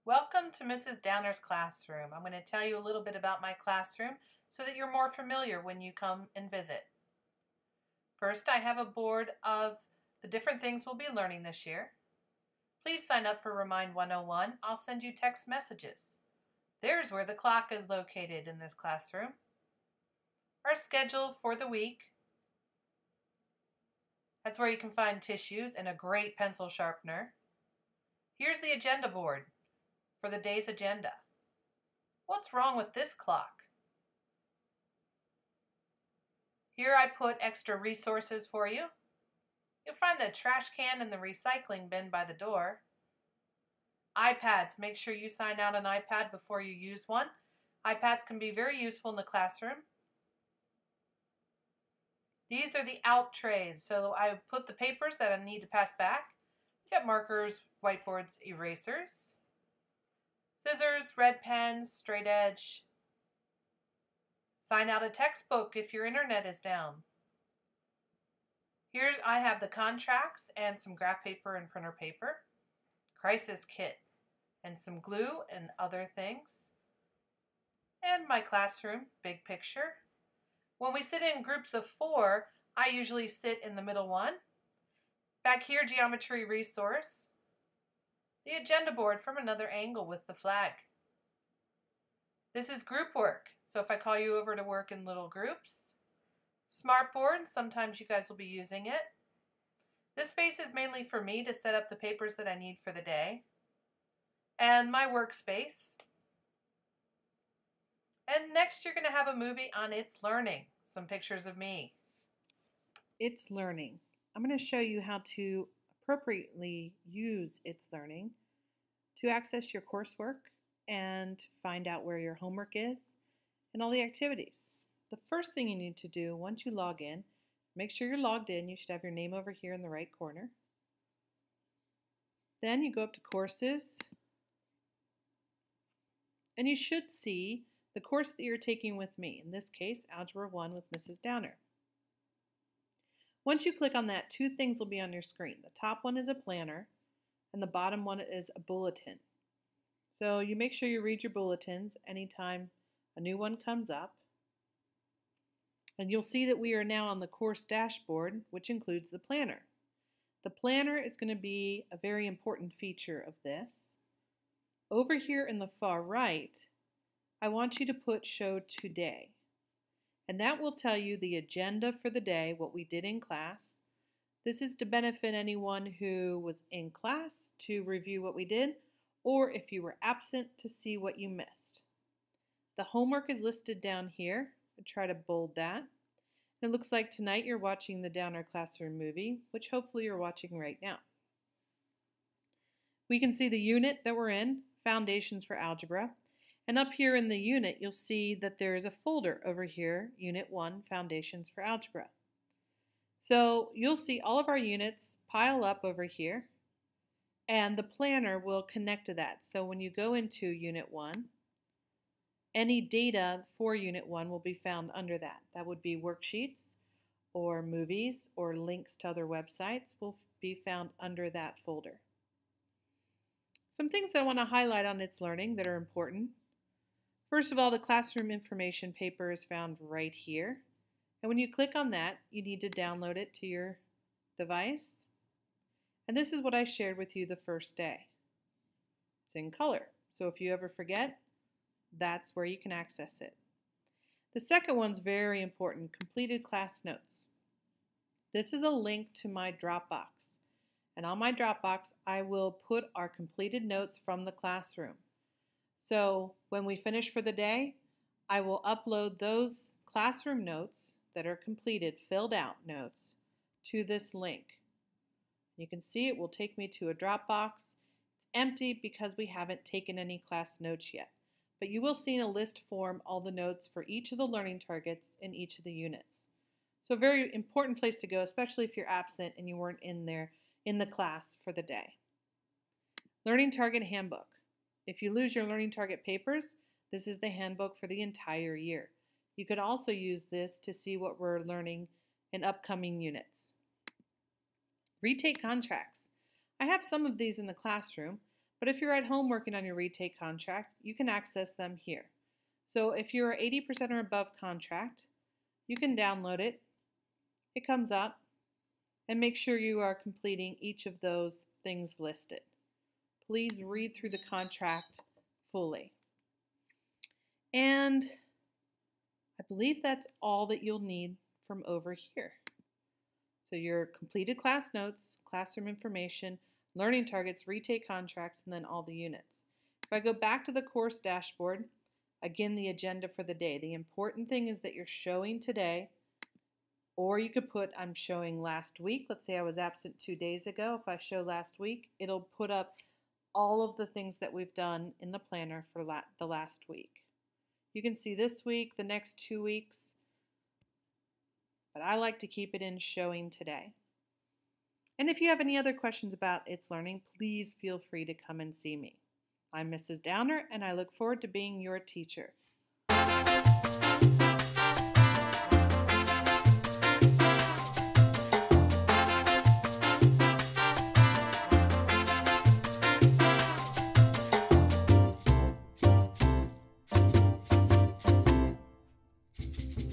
Welcome to Mrs. Downer's classroom. I'm going to tell you a little bit about my classroom so that you're more familiar when you come and visit. First, I have a board of the different things we'll be learning this year. Please sign up for Remind 101. I'll send you text messages. There's where the clock is located in this classroom. Our schedule for the week. That's where you can find tissues and a great pencil sharpener. Here's the agenda board for the day's agenda. What's wrong with this clock? Here I put extra resources for you. You'll find the trash can and the recycling bin by the door. iPads, make sure you sign out an iPad before you use one. iPads can be very useful in the classroom. These are the out trays, so I put the papers that I need to pass back. You got markers, whiteboards, erasers, scissors, red pens, straight edge. Sign out a textbook if your internet is down. Here I have the contracts and some graph paper and printer paper, crisis kit, and some glue and other things. And my classroom, big picture. When we sit in groups of 4, I usually sit in the middle one. Back here, geometry resource. The agenda board from another angle with the flag. This is group work, so if I call you over to work in little groups. Smartboard, sometimes you guys will be using it. This space is mainly for me to set up the papers that I need for the day. And my workspace. And next you're going to have a movie on It's Learning, some pictures of me. It's Learning. I'm going to show you how to appropriately use It's Learning to access your coursework and find out where your homework is and all the activities. The first thing you need to do once you log in, make sure you're logged in. You should have your name over here in the right corner. Then you go up to Courses, and you should see the course that you're taking with me, in this case, Algebra 1 with Mrs. Downer. Once you click on that, 2 things will be on your screen. The top one is a planner, and the bottom one is a bulletin. So you make sure you read your bulletins anytime a new one comes up. And you'll see that we are now on the course dashboard, which includes the planner. The planner is going to be a very important feature of this. Over here in the far right, I want you to put Show Today. And that will tell you the agenda for the day, what we did in class. This is to benefit anyone who was in class to review what we did, or if you were absent to see what you missed. The homework is listed down here. I try to bold that. It looks like tonight you're watching the Downer Classroom movie, which hopefully you're watching right now. We can see the unit that we're in, Foundations for Algebra. And up here in the unit, you'll see that there is a folder over here, Unit 1, Foundations for Algebra. So you'll see all of our units pile up over here, and the planner will connect to that. So when you go into Unit 1, any data for Unit 1 will be found under that. That would be worksheets or movies or links to other websites will be found under that folder. Some things that I want to highlight on It's Learning that are important. First of all, the classroom information paper is found right here. And when you click on that, you need to download it to your device. And this is what I shared with you the first day. It's in color. So if you ever forget, that's where you can access it. The second one's very important, completed class notes. This is a link to my Dropbox. And on my Dropbox, I will put our completed notes from the classroom. So when we finish for the day, I will upload those classroom notes that are completed, filled out notes, to this link. You can see it will take me to a Dropbox. It's empty because we haven't taken any class notes yet. But you will see in a list form all the notes for each of the learning targets in each of the units. So a very important place to go, especially if you're absent and you weren't in there in the class for the day. Learning Target Handbook. If you lose your Learning Target papers, this is the handbook for the entire year. You could also use this to see what we're learning in upcoming units. Retake contracts. I have some of these in the classroom, But if you're at home working on your retake contract, you can access them here. So if you're 80% or above contract, you can download it. It comes up, and make sure you are completing each of those things listed. Please read through the contract fully. And I believe that's all that you'll need from over here. So your completed class notes, classroom information, learning targets, retake contracts, and then all the units. If I go back to the course dashboard, again, the agenda for the day. The important thing is that you're showing today, or you could put I'm showing last week. Let's say I was absent 2 days ago. If I show last week, it'll put up all of the things that we've done in the planner for the last week. You can see this week, the next 2 weeks, but I like to keep it in showing today. And if you have any other questions about It's Learning, please feel free to come and see me. I'm Mrs. Downer, and I look forward to being your teacher.